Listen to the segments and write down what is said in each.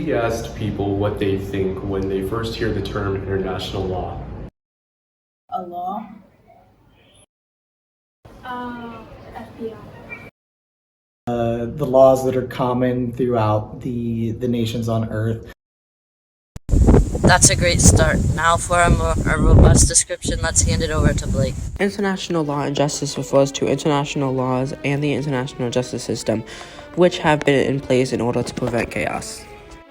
we asked people what they think when they first hear the term international law. A law? FBI. The laws that are common throughout the nations on Earth. That's a great start. Now for a more robust description, let's hand it over to Blake. International law and justice refers to international laws and the international justice system, which have been in place in order to prevent chaos.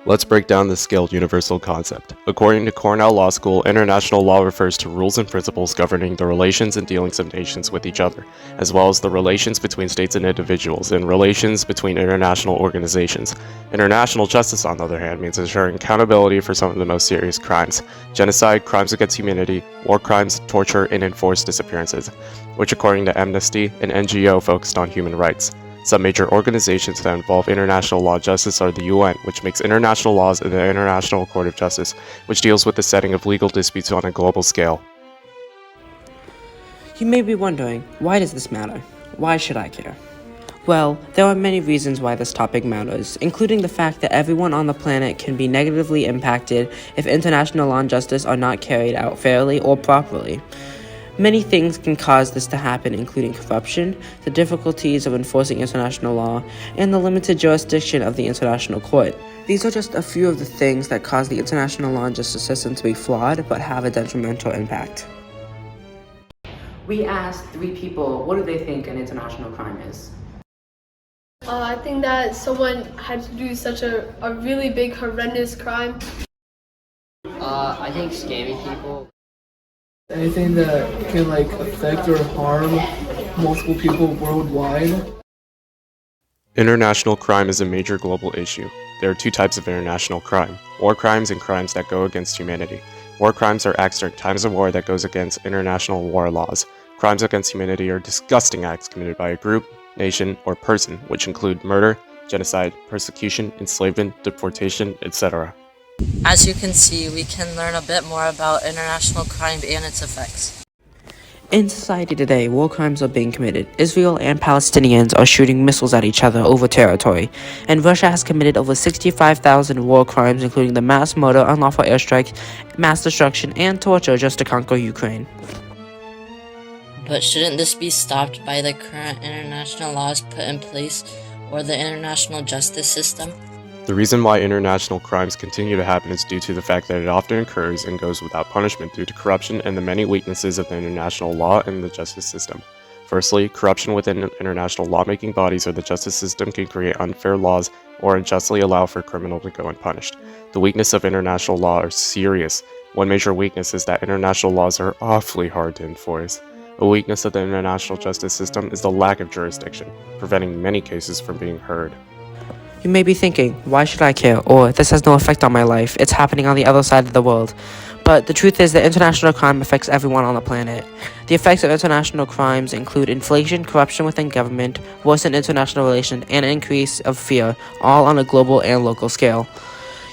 Let's break down this scaled universal concept. According to Cornell Law School, international law refers to rules and principles governing the relations and dealings of nations with each other, as well as the relations between states and individuals, and relations between international organizations. International justice, on the other hand, means ensuring accountability for some of the most serious crimes: genocide, crimes against humanity, war crimes, torture, and enforced disappearances, which according to Amnesty, an NGO focused on human rights. Some major organizations that involve international law justice are the UN, which makes international laws, and the International Court of Justice, which deals with the setting of legal disputes on a global scale. You may be wondering, why does this matter? Why should I care? Well, there are many reasons why this topic matters, including the fact that everyone on the planet can be negatively impacted if international law and justice are not carried out fairly or properly. Many things can cause this to happen, including corruption, the difficulties of enforcing international law, and the limited jurisdiction of the International Court. These are just a few of the things that cause the international law and justice system to be flawed but have a detrimental impact. We asked 3 people, what do they think an international crime is? I think that someone had to do such a really big, horrendous crime. I think scamming people. Anything that can affect or harm multiple people worldwide. International crime is a major global issue. There are 2 types of international crime: war crimes and crimes that go against humanity. War crimes are acts during times of war that goes against international war laws. Crimes against humanity are disgusting acts committed by a group, nation, or person, which include murder, genocide, persecution, enslavement, deportation, etc. As you can see, we can learn a bit more about international crime and its effects. In society today, war crimes are being committed. Israel and Palestinians are shooting missiles at each other over territory, and Russia has committed over 65,000 war crimes, including the mass murder, unlawful airstrikes, mass destruction, and torture just to conquer Ukraine. But shouldn't this be stopped by the current international laws put in place or the international justice system? The reason why international crimes continue to happen is due to the fact that it often occurs and goes without punishment due to corruption and the many weaknesses of the international law and the justice system. Firstly, corruption within international lawmaking bodies or the justice system can create unfair laws or unjustly allow for a criminal to go unpunished. The weakness of international law are serious. One major weakness is that international laws are awfully hard to enforce. A weakness of the international justice system is the lack of jurisdiction, preventing many cases from being heard. You may be thinking, why should I care? Or, this has no effect on my life. It's happening on the other side of the world. But the truth is that international crime affects everyone on the planet. The effects of international crimes include inflation, corruption within government, worsened international relations, and an increase of fear, all on a global and local scale.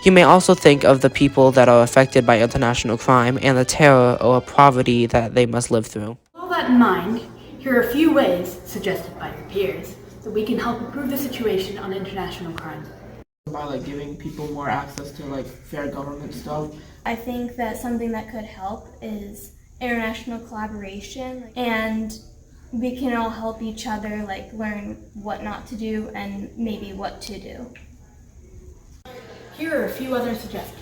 You may also think of the people that are affected by international crime and the terror or poverty that they must live through. With all that in mind, here are a few ways, suggested by your peers, that we can help improve the situation on international crime. By giving people more access to fair government stuff. I think that something that could help is international collaboration, and we can all help each other learn what not to do and maybe what to do. Here are a few other suggestions.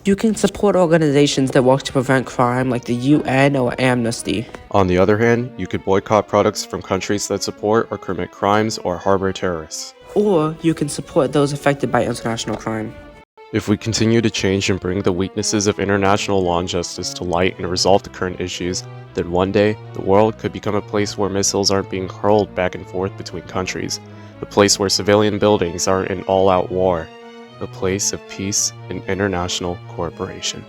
You can support organizations that work to prevent crime like the UN or Amnesty. On the other hand, you could boycott products from countries that support or commit crimes or harbor terrorists. Or you can support those affected by international crime. If we continue to change and bring the weaknesses of international law and justice to light and resolve the current issues, then one day, the world could become a place where missiles aren't being hurled back and forth between countries, a place where civilian buildings aren't in all-out war, a place of peace and international cooperation.